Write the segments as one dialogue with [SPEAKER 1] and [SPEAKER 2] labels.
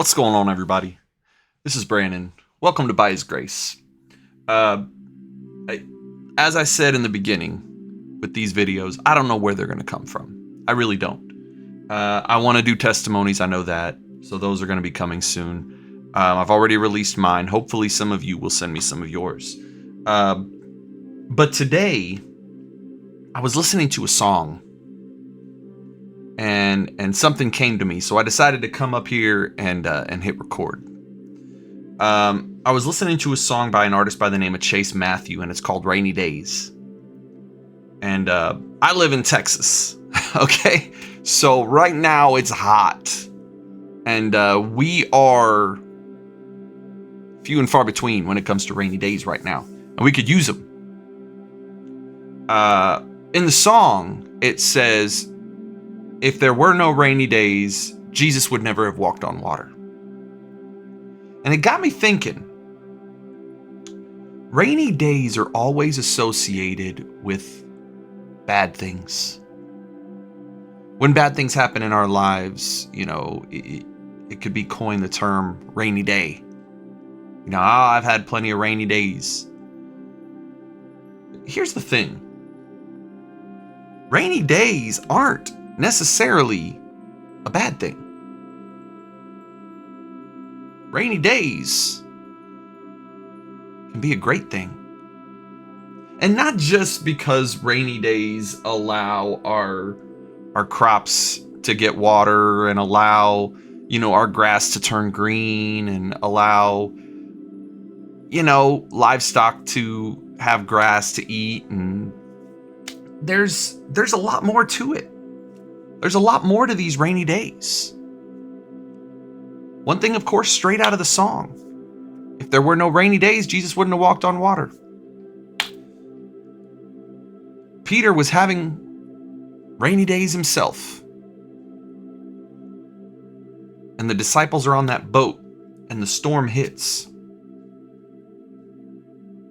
[SPEAKER 1] What's going on, everybody? This is Brandon. Welcome to By His Grace. Uh, as I said in the beginning with these videos, I don't know where they're going to come from. I really don't. I want to do testimonies, I know that, so those are going to be coming soon. I've already released mine. Hopefully some of you will send me some of yours. But today, I was listening to a song, and something came to me, so I decided to come up here and hit record. I was listening to a song by an artist by the name of Chase Matthew, and it's called Rainy Days. And I live in Texas, okay? So right now it's hot, and we are few and far between when it comes to rainy days right now, and we could use them. In the song, it says, if there were no rainy days, Jesus would never have walked on water. And it got me thinking, rainy days are always associated with bad things. When bad things happen in our lives, you know, it could be coined the term rainy day. You know, I've had plenty of rainy days. Here's the thing. Rainy days aren't necessarily a bad thing. Rainy days can be a great thing. And not just because rainy days allow our crops to get water and allow, you know, our grass to turn green and allow, you know, livestock to have grass to eat, and there's a lot more to it. There's a lot more to these rainy days. One thing, of course, straight out of the song. If there were no rainy days, Jesus wouldn't have walked on water. Peter was having rainy days himself. And the disciples are on that boat, and the storm hits.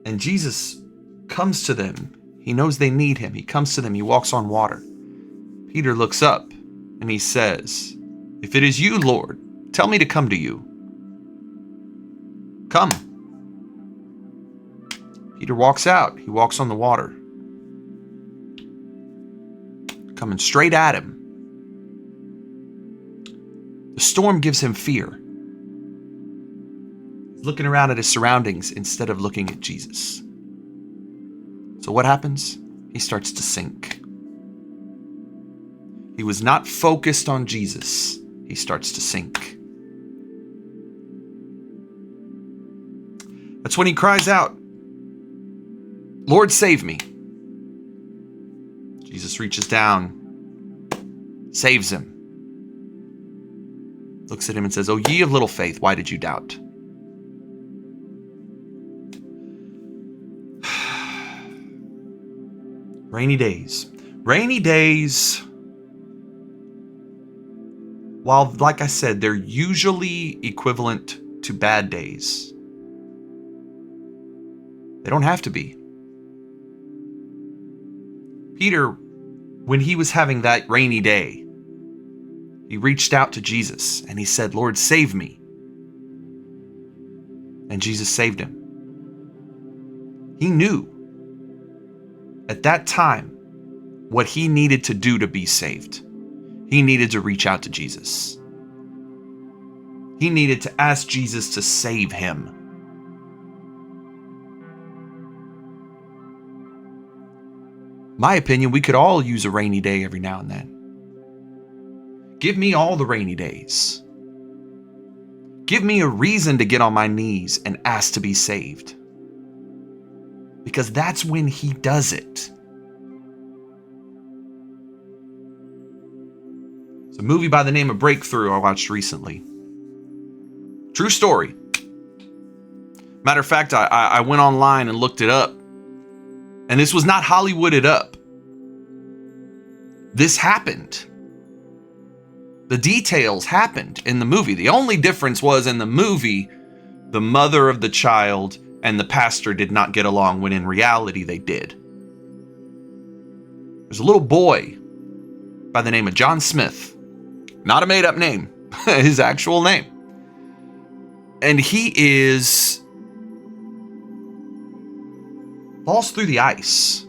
[SPEAKER 1] And Jesus comes to them. He knows they need him. He comes to them. He walks on water. Peter looks up, and he says, if it is you, Lord, tell me to come to you. Come. Peter walks out. He walks on the water. Coming straight at him. The storm gives him fear. He's looking around at his surroundings instead of looking at Jesus. So what happens? He starts to sink. He was not focused on Jesus. He starts to sink. That's when he cries out, Lord, save me. Jesus reaches down, saves him, looks at him and says, "O ye of little faith, why did you doubt?" Rainy days. Rainy days, while, like I said, they're usually equivalent to bad days, they don't have to be. Peter, when he was having that rainy day, he reached out to Jesus and he said, Lord, save me. And Jesus saved him. He knew at that time what he needed to do to be saved. He needed to reach out to Jesus. He needed to ask Jesus to save him. My opinion, we could all use a rainy day every now and then. Give me all the rainy days. Give me a reason to get on my knees and ask to be saved. Because that's when he does it. It's a movie by the name of Breakthrough I watched recently. True story. Matter of fact, I went online and looked it up. And this was not Hollywooded up. This happened. The details happened in the movie. The only difference was in the movie, the mother of the child and the pastor did not get along, when in reality they did. There's a little boy by the name of John Smith. Not a made-up name. His actual name. And he falls through the ice.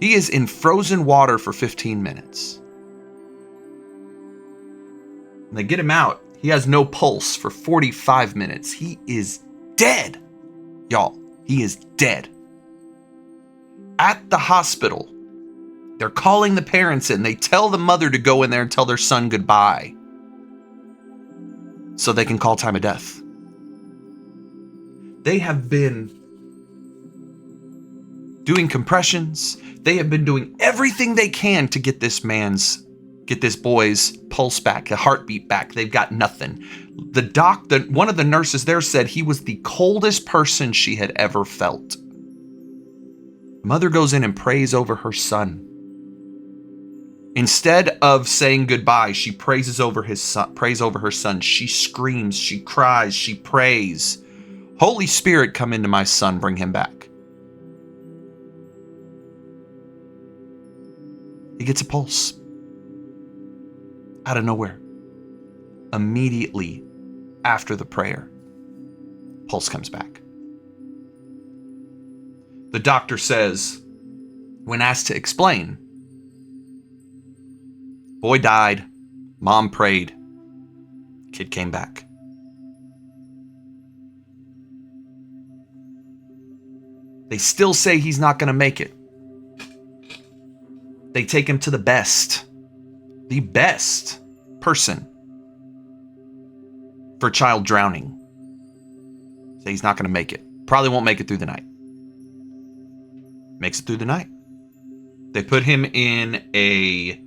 [SPEAKER 1] He is in frozen water for 15 minutes. When they get him out, he has no pulse for 45 minutes. He is dead. Y'all, he is dead. At the hospital, they're calling the parents in. They tell the mother to go in there and tell their son goodbye so they can call time of death. They have been doing compressions. They have been doing everything they can to get this boy's pulse back, a heartbeat back. They've got nothing. One of the nurses there said he was the coldest person she had ever felt. Mother goes in and prays over her son. Instead of saying goodbye, she prays over her son. She screams, she cries, she prays. Holy Spirit, come into my son, bring him back. He gets a pulse. Out of nowhere. Immediately after the prayer, pulse comes back. The doctor says, when asked to explain, boy died, mom prayed, kid came back. They still say he's not going to make it. They take him to the best person for child drowning. Say he's not going to make it. Probably won't make it through the night. Makes it through the night. They put him in a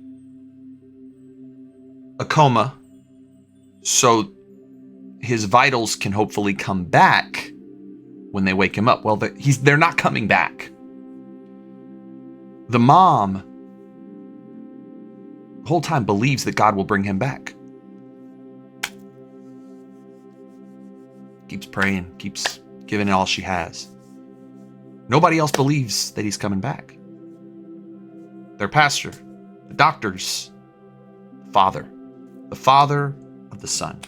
[SPEAKER 1] coma so his vitals can hopefully come back when they wake him up. Well, they're not coming back. The mom the whole time believes that God will bring him back. Keeps praying, keeps giving it all she has. Nobody else believes that he's coming back. Their pastor, the doctors, the father of the son.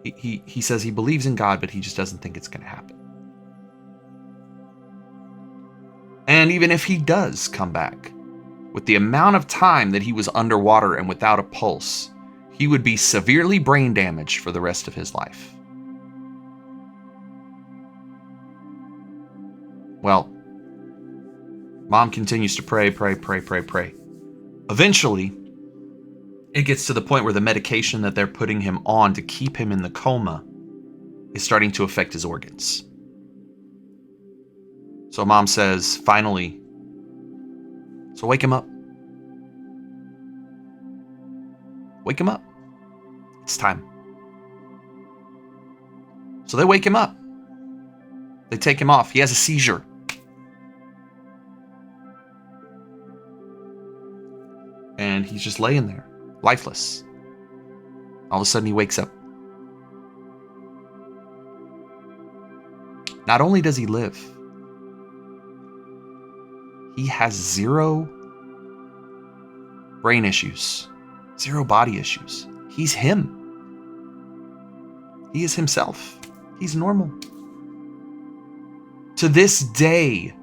[SPEAKER 1] He says he believes in God, but he just doesn't think it's going to happen. And even if he does come back, with the amount of time that he was underwater and without a pulse, he would be severely brain damaged for the rest of his life. Well, mom continues to pray. Eventually, it gets to the point where the medication that they're putting him on to keep him in the coma is starting to affect his organs. So mom says, finally, so wake him up. Wake him up. It's time. So they wake him up. They take him off. He has a seizure. And he's just laying there, lifeless. All of a sudden he wakes up. Not only does he live, he has 0 brain issues, 0 body issues. He's him. He is himself. He's normal. To this day,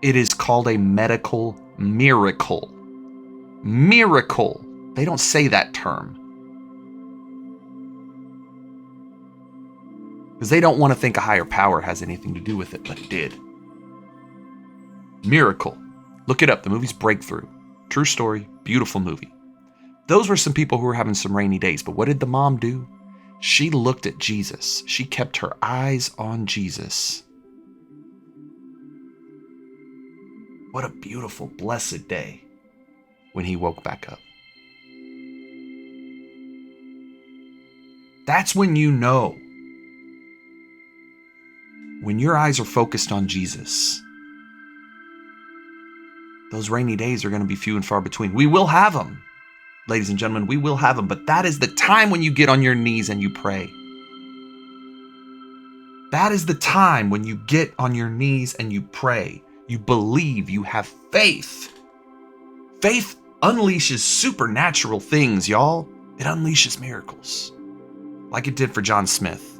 [SPEAKER 1] it is called a medical miracle. Miracle. They don't say that term, because they don't want to think a higher power has anything to do with it, but it did. Miracle. Look it up. The movie's Breakthrough. True story. Beautiful movie. Those were some people who were having some rainy days, but what did the mom do? She looked at Jesus. She kept her eyes on Jesus. What a beautiful, blessed day when he woke back up. That's when you know. When your eyes are focused on Jesus, those rainy days are going to be few and far between. We will have them, ladies and gentlemen. We will have them, but that is the time when you get on your knees and you pray. That is the time when you get on your knees and you pray. You believe, you have faith. Faith unleashes supernatural things, y'all. It unleashes miracles, like it did for John Smith.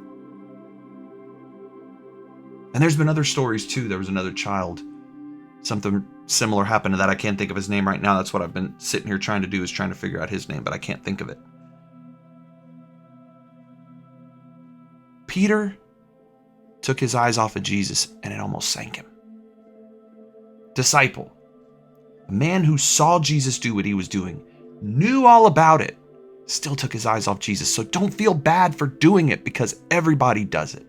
[SPEAKER 1] And there's been other stories too. There was another child. Something similar happened to that. I can't think of his name right now. That's what I've been sitting here trying to do, is trying to figure out his name, but I can't think of it. Peter took his eyes off of Jesus and it almost sank him. Disciple, a man who saw Jesus do what he was doing, knew all about it, still took his eyes off Jesus. So don't feel bad for doing it, because everybody does it.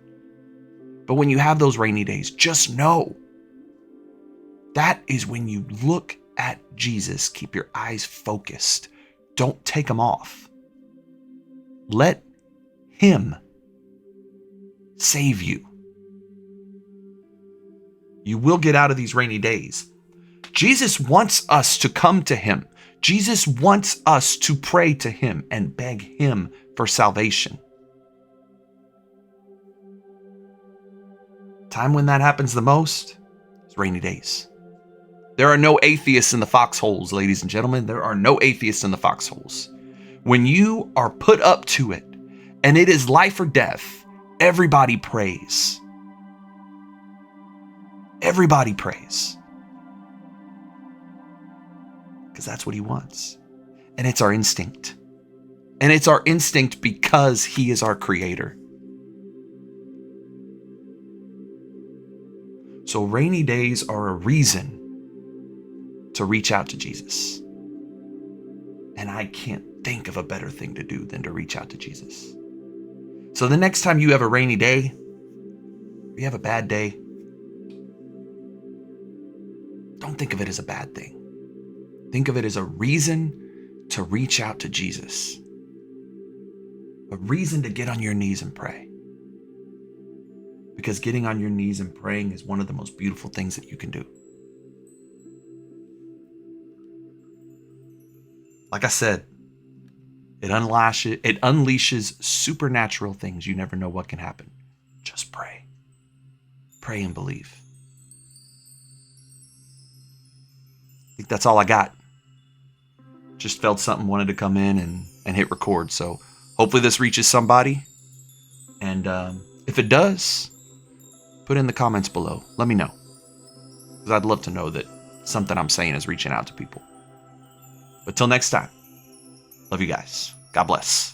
[SPEAKER 1] But when you have those rainy days, just know that is when you look at Jesus. Keep your eyes focused. Don't take them off. Let him save you. You will get out of these rainy days. Jesus wants us to come to him. Jesus wants us to pray to him and beg him for salvation. Time when that happens the most is rainy days. There are no atheists in the foxholes, ladies and gentlemen. There are no atheists in the foxholes. When you are put up to it and it is life or death, everybody prays. Everybody prays. Because that's what he wants. And it's our instinct. And it's our instinct because he is our creator. So rainy days are a reason to reach out to Jesus. And I can't think of a better thing to do than to reach out to Jesus. So the next time you have a rainy day, or you have a bad day, don't think of it as a bad thing. Think of it as a reason to reach out to Jesus. A reason to get on your knees and pray. Because getting on your knees and praying is one of the most beautiful things that you can do. Like I said, it unleashes supernatural things. You never know what can happen. Just pray. Pray and believe. I think that's all I got. Just felt something, wanted to come in and hit record. So hopefully this reaches somebody. And if it does, put in the comments below. Let me know. Because I'd love to know that something I'm saying is reaching out to people. But till next time, love you guys. God bless.